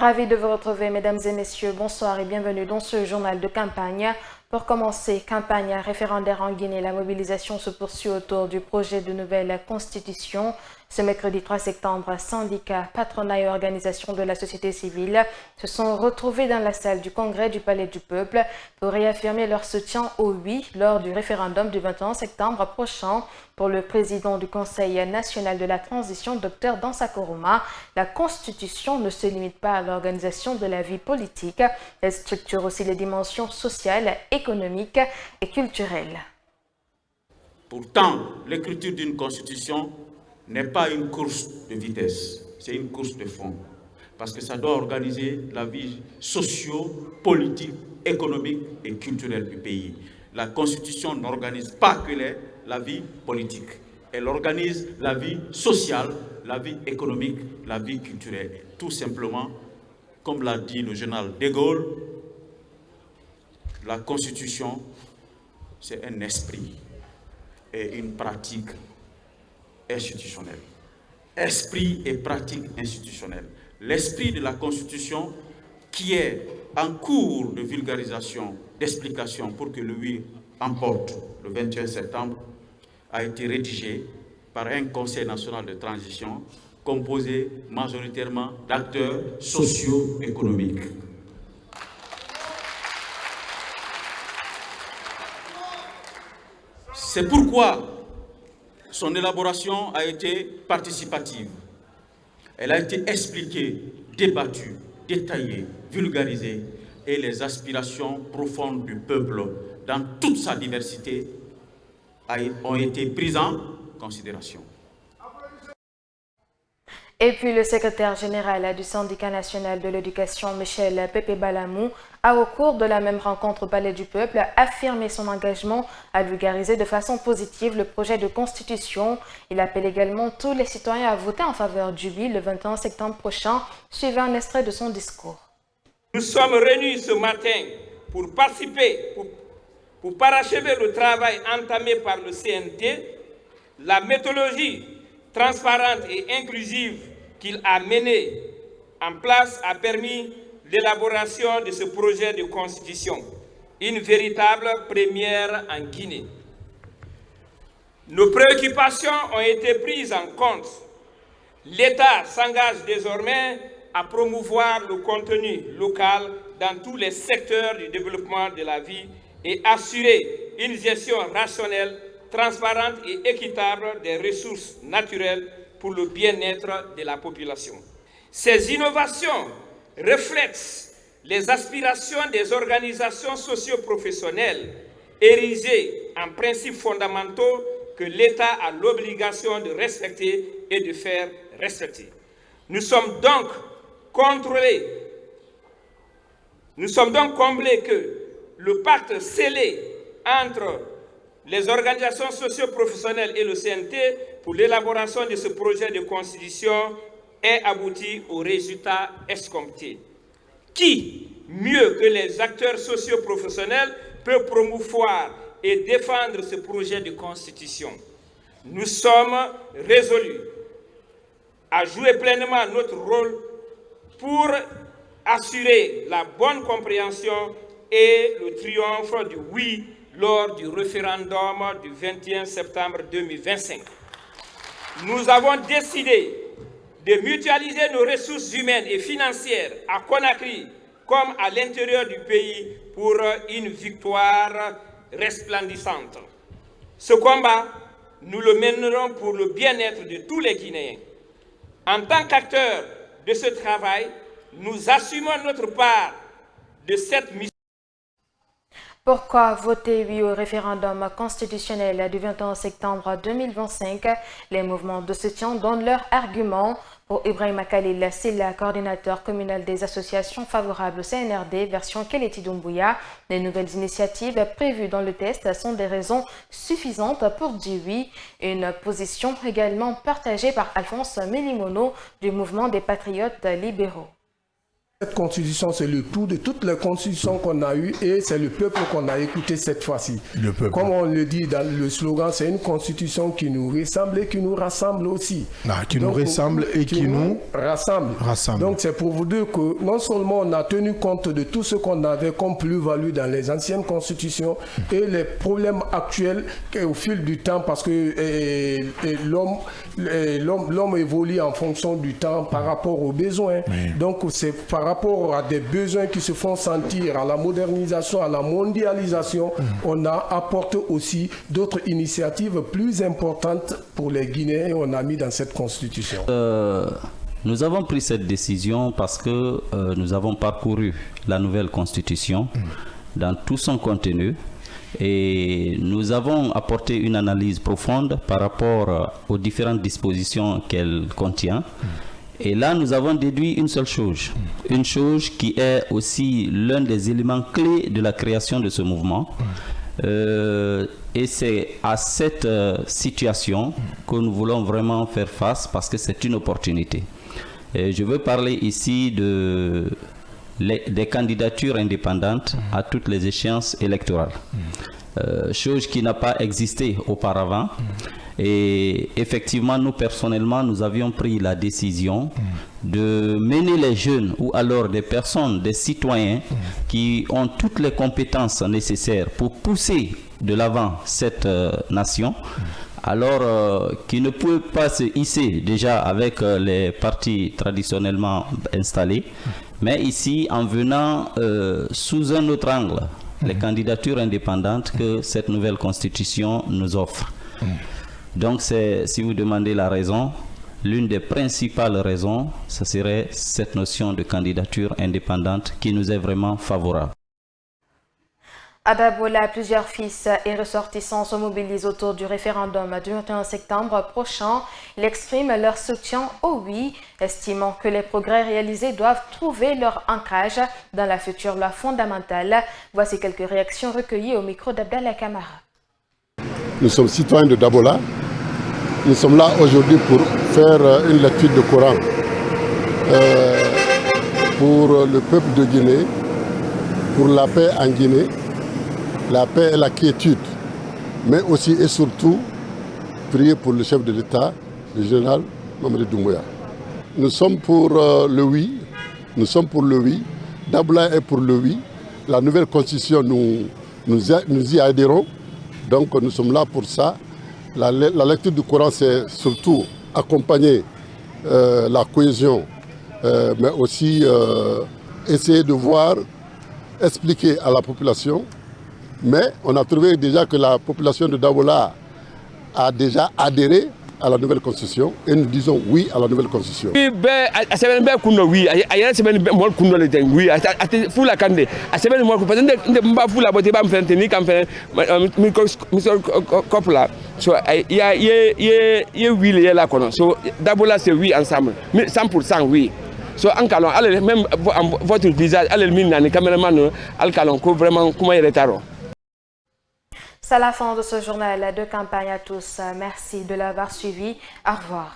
Ravi de vous retrouver, mesdames et messieurs. Bonsoir et bienvenue dans ce journal de campagne. Pour commencer, campagne référendaire en Guinée, la mobilisation se poursuit autour du projet de nouvelle constitution. Ce mercredi 3 septembre, syndicats, patronats et organisations de la société civile se sont retrouvés dans la salle du Congrès du Palais du Peuple pour réaffirmer leur soutien au oui lors du référendum du 21 septembre prochain. Pour le président du Conseil national de la transition, Dr Dansa Kourouma, la Constitution ne se limite pas à l'organisation de la vie politique, elle structure aussi les dimensions sociales, économiques et culturelles. Pourtant, l'écriture d'une Constitution n'est pas une course de vitesse, c'est une course de fond. Parce que ça doit organiser la vie socio-politique, économique et culturelle du pays. La Constitution n'organise pas que la vie politique. Elle organise la vie sociale, la vie économique, la vie culturelle. Tout simplement, comme l'a dit le général de Gaulle, la Constitution, c'est un esprit et une pratique institutionnelle. Esprit et pratique institutionnelle. L'esprit de la Constitution qui est en cours de vulgarisation, d'explication pour que le oui emporte le 21 septembre, a été rédigé par un Conseil national de transition composé majoritairement d'acteurs socio-économiques. C'est pourquoi son élaboration a été participative. Elle a été expliquée, débattue, détaillée, vulgarisée, et les aspirations profondes du peuple dans toute sa diversité ont été prises en considération. Et puis le secrétaire général du syndicat national de l'éducation, Michel Pepe Balamou, a au cours de la même rencontre au Palais du Peuple affirmé son engagement à vulgariser de façon positive le projet de constitution. Il appelle également tous les citoyens à voter en faveur du oui le 21 septembre prochain. Suivez un extrait de son discours. Nous sommes réunis ce matin pour participer, pour parachever le travail entamé par le CNT, la méthodologie transparente et inclusive qu'il a menée en place a permis l'élaboration de ce projet de constitution, une véritable première en Guinée. Nos préoccupations ont été prises en compte. L'État s'engage désormais à promouvoir le contenu local dans tous les secteurs du développement de la vie et assurer une gestion rationnelle, transparente et équitable des ressources naturelles pour le bien-être de la population. Ces innovations reflètent les aspirations des organisations socio-professionnelles érigées en principes fondamentaux que l'État a l'obligation de respecter et de faire respecter. Nous sommes donc comblés que le pacte scellé entre les organisations socio-professionnelles et le CNT pour l'élaboration de ce projet de constitution ait abouti au résultat escompté. Qui, mieux que les acteurs socio-professionnels, peut promouvoir et défendre ce projet de constitution? Nous sommes résolus à jouer pleinement notre rôle pour assurer la bonne compréhension et le triomphe du oui lors du référendum du 21 septembre 2025. Nous avons décidé de mutualiser nos ressources humaines et financières à Conakry comme à l'intérieur du pays pour une victoire resplendissante. Ce combat, nous le mènerons pour le bien-être de tous les Guinéens. En tant qu'acteurs de ce travail, nous assumons notre part de cette mission. Pourquoi voter oui au référendum constitutionnel du 21 septembre 2025? Les mouvements de soutien donnent leurs arguments. Pour Ibrahim Khalil, c'est le coordinateur communal des associations favorables au CNRD, version Keleti Doumbouya. Les nouvelles initiatives prévues dans le test sont des raisons suffisantes pour dire oui. Une position également partagée par Alphonse Melimono du mouvement des patriotes libéraux. Cette constitution, c'est le tout de toutes les constitutions qu'on a eues et c'est le peuple qu'on a écouté cette fois-ci. Le peuple. Comme on le dit dans le slogan, c'est une constitution qui nous ressemble et qui nous rassemble aussi. Qui nous ressemble et qui nous rassemble. Donc c'est pour vous dire que non seulement on a tenu compte de tout ce qu'on avait comme plus-value dans les anciennes constitutions et les problèmes actuels au fil du temps parce que l'homme évolue en fonction du temps par rapport aux besoins. Oui. Donc c'est par rapport à des besoins qui se font sentir, à la modernisation, à la mondialisation, on a apporté aussi d'autres initiatives plus importantes pour les Guinéens et on a mis dans cette constitution. Nous avons pris cette décision parce que nous avons parcouru la nouvelle constitution dans tout son contenu et nous avons apporté une analyse profonde par rapport aux différentes dispositions qu'elle contient. Et là, nous avons déduit une seule chose, une chose qui est aussi l'un des éléments clés de la création de ce mouvement. Et c'est à cette situation que nous voulons vraiment faire face parce que c'est une opportunité. Et je veux parler ici des candidatures indépendantes à toutes les échéances électorales. Chose qui n'a pas existé auparavant. Et effectivement, nous personnellement, nous avions pris la décision de mener les jeunes ou alors des personnes, des citoyens qui ont toutes les compétences nécessaires pour pousser de l'avant cette nation, alors qui ne peut pas se hisser déjà avec les partis traditionnellement installés, mais ici en venant sous un autre angle, les candidatures indépendantes que cette nouvelle constitution nous offre. Donc, si vous demandez la raison, l'une des principales raisons, ce serait cette notion de candidature indépendante qui nous est vraiment favorable. À Dabola, plusieurs fils et ressortissants se mobilisent autour du référendum du 21 septembre prochain. Ils expriment leur soutien au oui, estimant que les progrès réalisés doivent trouver leur ancrage dans la future loi fondamentale. Voici quelques réactions recueillies au micro d'Abdallah Kamara. Nous sommes citoyens de Dabola. Nous sommes là aujourd'hui pour faire une lecture de Coran pour le peuple de Guinée, pour la paix en Guinée, la paix et la quiétude, mais aussi et surtout prier pour le chef de l'État, le général Mamadi Doumbouya. Nous sommes pour le oui, nous sommes pour le oui, Dabola est pour le oui, la nouvelle constitution, nous y adhérons. Donc nous sommes là pour ça. La lecture du Coran, c'est surtout accompagner la cohésion, mais aussi essayer de voir, expliquer à la population. Mais on a trouvé déjà que la population de Dabola a déjà adhéré à la nouvelle constitution et nous disons oui à la nouvelle constitution. Oui, Dabola c'est oui ensemble, 100% oui. So allez même votre visage, allez le caméraman, vraiment comment il est tard. C'est la fin de ce journal de campagne à tous. Merci de l'avoir suivi. Au revoir.